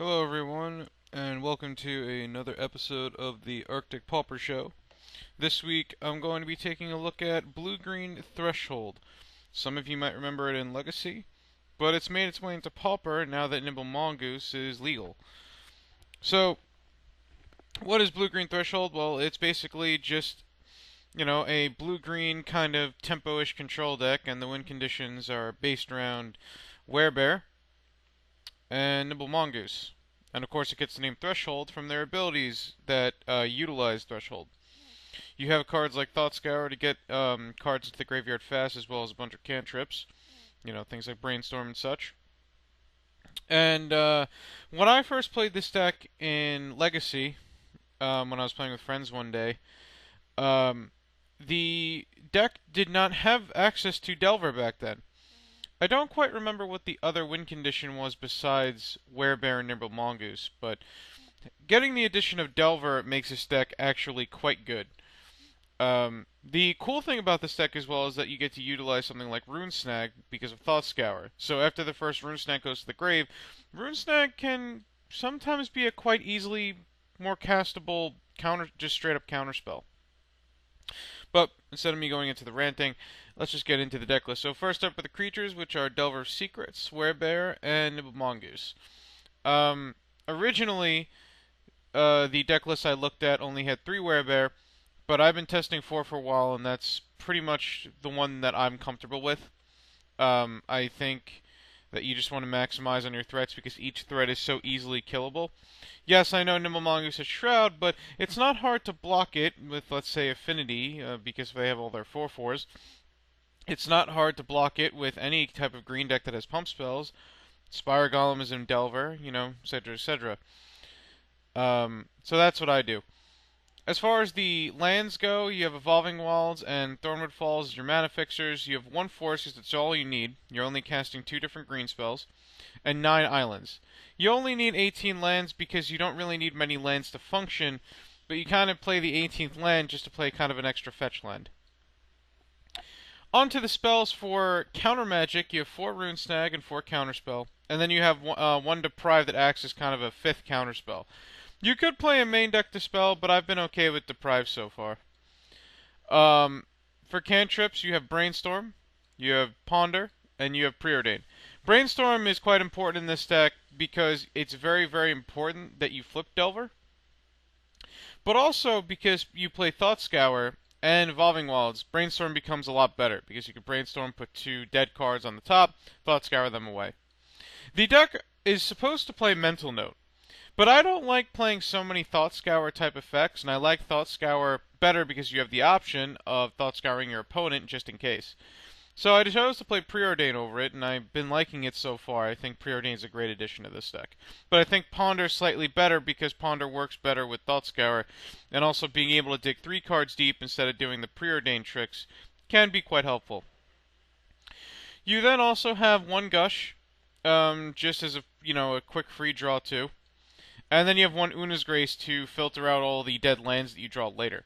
Hello, everyone, and welcome to another episode of the Arctic Pauper Show. This week, I'm going to be taking a look at Blue-Green Threshold. Some of you might remember it in Legacy, but it's made its way into Pauper now that Nimble Mongoose is legal. So, what is Blue-Green Threshold? Well, it's basically just, a blue-green kind of tempo-ish control deck, and the win conditions are based around Werebear and Nimble Mongoose. And of course, it gets the name Threshold from their abilities that utilize Threshold. You have cards like Thought Scour to get cards into the graveyard fast, as well as a bunch of cantrips. Things like Brainstorm and such. And when I first played this deck in Legacy, when I was playing with friends one day, um, the deck did not have access to Delver back then. I don't quite remember what the other win condition was besides Werebear and Nimble Mongoose, but getting the addition of Delver makes this deck actually quite good. The cool thing about this deck as well is that you get to utilize something like Rune Snag because of Thought Scour. So after the first Rune Snag goes to the grave, Rune Snag can sometimes be a quite easily more castable just straight up counter spell. But instead of me going into the ranting, let's just get into the deck list. So first up are the creatures, which are Delver's Secrets, Werebear, and Nimble Mongoose. Originally, the deck list I looked at only had 3 Werebear, but I've been testing 4 for a while, and that's pretty much the one that I'm comfortable with. I think that you just want to maximize on your threats because each threat is so easily killable. Yes, I know Nimble Mongoose has Shroud, but it's not hard to block it with, let's say, Affinity, because they have all their 4/4s. It's not hard to block it with any type of green deck that has pump spells. Spire Golem is in Delver, etc., etc. So that's what I do. As far as the lands go, you have Evolving Wilds and Thornwood Falls as your mana fixers. You have 1 forest because that's all you need. You're only casting 2 different green spells. And 9 islands. You only need 18 lands because you don't really need many lands to function, but you kind of play the 18th land just to play kind of an extra fetch land. On to the spells for counter magic. You have 4 Rune Snag and 4 Counterspell. And then you have 1 Deprive that acts as kind of a 5th counterspell. You could play a main deck Dispel, but I've been okay with Deprive so far. For cantrips, you have Brainstorm, you have Ponder, and you have Preordain. Brainstorm is quite important in this deck because it's very, very important that you flip Delver. But also because you play Thought Scour and Evolving Wilds, Brainstorm becomes a lot better because you can Brainstorm, put 2 dead cards on the top, Thought Scour them away. The deck is supposed to play Mental Note. But I don't like playing so many Thought Scour type effects, and I like Thought Scour better because you have the option of Thought Scouring your opponent just in case. So I chose to play Preordain over it, and I've been liking it so far. I think Preordain is a great addition to this deck. But I think Ponder is slightly better because Ponder works better with Thought Scour, and also being able to dig 3 cards deep instead of doing the Preordain tricks can be quite helpful. You then also have 1 Gush, just as a quick free draw too. And then you have 1 Una's Grace to filter out all the dead lands that you draw later.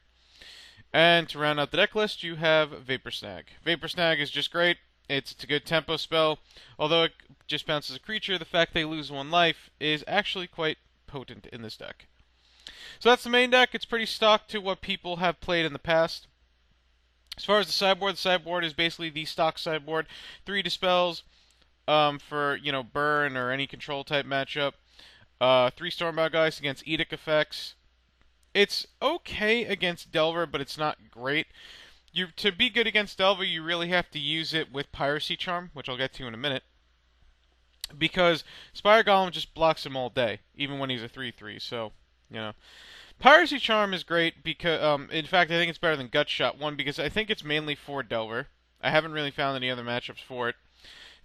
And to round out the deck list, you have Vapor Snag. Vapor Snag is just great. It's a good tempo spell. Although it just bounces a creature, the fact they lose 1 life is actually quite potent in this deck. So that's the main deck. It's pretty stock to what people have played in the past. As far as the sideboard is basically the stock sideboard. 3 Dispels for, burn or any control type matchup. 3 Stormbound Geist against Edict effects. It's okay against Delver, but it's not great. To be good against Delver, you really have to use it with Piracy Charm, which I'll get to in a minute. Because Spire Golem just blocks him all day, even when he's a 3/3, so, Piracy Charm is great because, in fact, I think it's better than Gut Shot. 1, because I think it's mainly for Delver. I haven't really found any other matchups for it.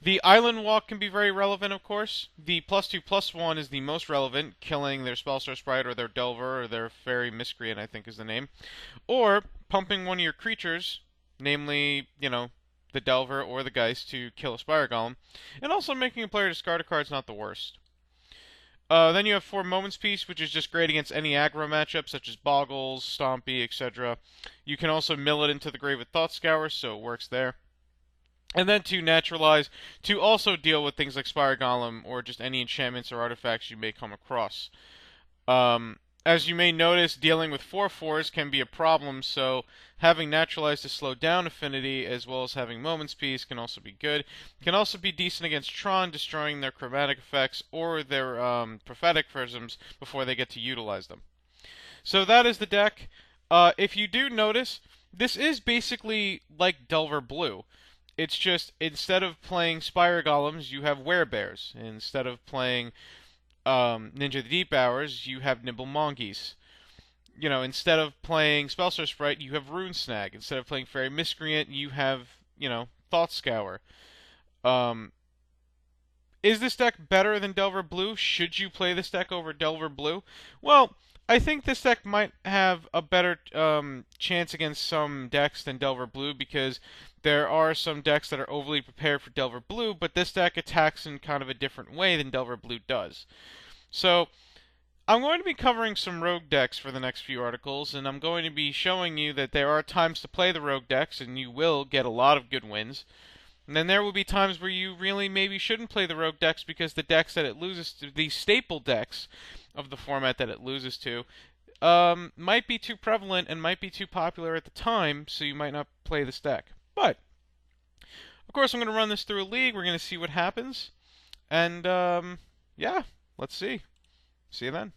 The Island Walk can be very relevant, of course. The +2/+1 is the most relevant, killing their Spellstar Sprite or their Delver or their Fairy Miscreant, I think is the name. Or pumping one of your creatures, namely, the Delver or the Geist, to kill a Spire Golem. And also making a player discard a card is not the worst. Then you have 4 Moments Peace, which is just great against any aggro matchup, such as Boggles, Stompy, etc. You can also mill it into the grave with Thought Scour, so it works there. And then to naturalize, to also deal with things like Spire Golem or just any enchantments or artifacts you may come across. As you may notice, dealing with 4/4s can be a problem, so having Naturalize to slow down Affinity as well as having Moment's Peace can also be good. Can also be decent against Tron, destroying their chromatic effects or their prophetic prisms before they get to utilize them. So that is the deck. If you do notice, this is basically like Delver Blue. It's just instead of playing Spire Golems, you have Werebears. Instead of playing Ninja the Deep Hours, you have Nimble Mongoose. You know, instead of playing Spellstar Sprite, you have Rune Snag. Instead of playing Fairy Miscreant, you have, Thought Scour. Um, is this deck better than Delver Blue? Should you play this deck over Delver Blue? Well, I think this deck might have a better chance against some decks than Delver Blue because there are some decks that are overly prepared for Delver Blue, but this deck attacks in kind of a different way than Delver Blue does. So, I'm going to be covering some rogue decks for the next few articles, and I'm going to be showing you that there are times to play the rogue decks, and you will get a lot of good wins. And then there will be times where you really maybe shouldn't play the rogue decks because the decks that it loses to, the staple decks of the format that it loses to, might be too prevalent and might be too popular at the time, so you might not play this deck. But, of course, I'm going to run this through a league. We're going to see what happens. And, yeah, let's see. See you then.